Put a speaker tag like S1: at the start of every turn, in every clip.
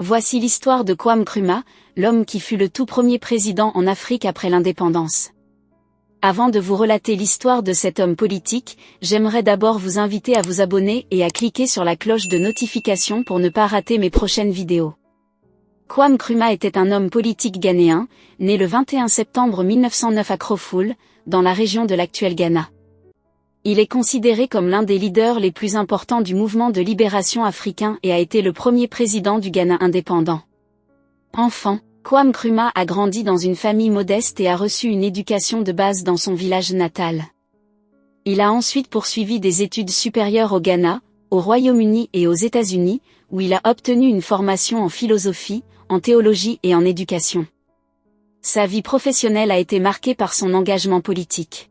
S1: Voici l'histoire de Kwame Nkrumah, l'homme qui fut le tout premier président en Afrique après l'indépendance. Avant de vous relater l'histoire de cet homme politique, j'aimerais d'abord vous inviter à vous abonner et à cliquer sur la cloche de notification pour ne pas rater mes prochaines vidéos. Kwame Nkrumah était un homme politique ghanéen, né le 21 septembre 1909 à Krofoul, dans la région de l'actuel Ghana. Il est considéré comme l'un des leaders les plus importants du mouvement de libération africain et a été le premier président du Ghana indépendant. Enfant, Kwame Nkrumah a grandi dans une famille modeste et a reçu une éducation de base dans son village natal. Il a ensuite poursuivi des études supérieures au Ghana, au Royaume-Uni et aux États-Unis, où il a obtenu une formation en philosophie, en théologie et en éducation. Sa vie professionnelle a été marquée par son engagement politique.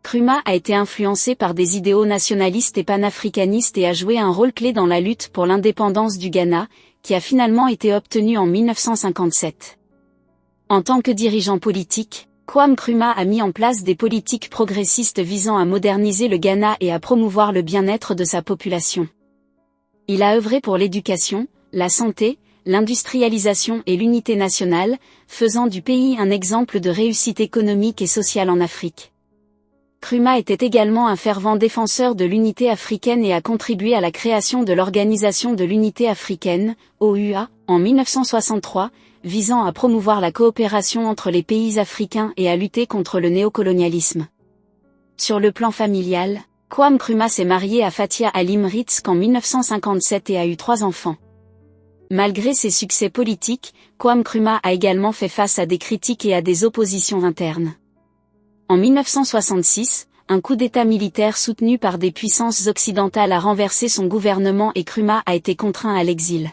S1: Nkrumah a été influencé par des idéaux nationalistes et panafricanistes et a joué un rôle clé dans la lutte pour l'indépendance du Ghana, qui a finalement été obtenue en 1957. En tant que dirigeant politique, Kwame Nkrumah a mis en place des politiques progressistes visant à moderniser le Ghana et à promouvoir le bien-être de sa population. Il a œuvré pour l'éducation, la santé, l'industrialisation et l'unité nationale, faisant du pays un exemple de réussite économique et sociale en Afrique. Nkrumah était également un fervent défenseur de l'unité africaine et a contribué à la création de l'Organisation de l'Unité africaine, OUA, en 1963, visant à promouvoir la coopération entre les pays africains et à lutter contre le néocolonialisme. Sur le plan familial, Kwame Nkrumah s'est marié à Fathia Halim Ritz en 1957 et a eu 3 enfants. Malgré ses succès politiques, Kwame Nkrumah a également fait face à des critiques et à des oppositions internes. En 1966, un coup d'État militaire soutenu par des puissances occidentales a renversé son gouvernement et Nkrumah a été contraint à l'exil.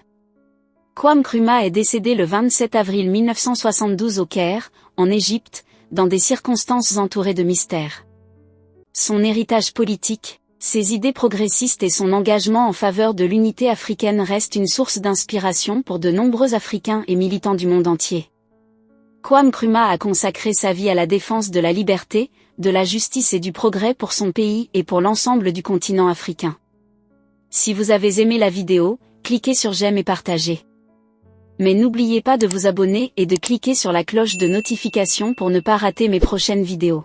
S1: Kwame Nkrumah est décédé le 27 avril 1972 au Caire, en Égypte, dans des circonstances entourées de mystères. Son héritage politique, ses idées progressistes et son engagement en faveur de l'unité africaine restent une source d'inspiration pour de nombreux Africains et militants du monde entier. Kwame Nkrumah a consacré sa vie à la défense de la liberté, de la justice et du progrès pour son pays et pour l'ensemble du continent africain. Si vous avez aimé la vidéo, cliquez sur j'aime et partagez. Mais n'oubliez pas de vous abonner et de cliquer sur la cloche de notification pour ne pas rater mes prochaines vidéos.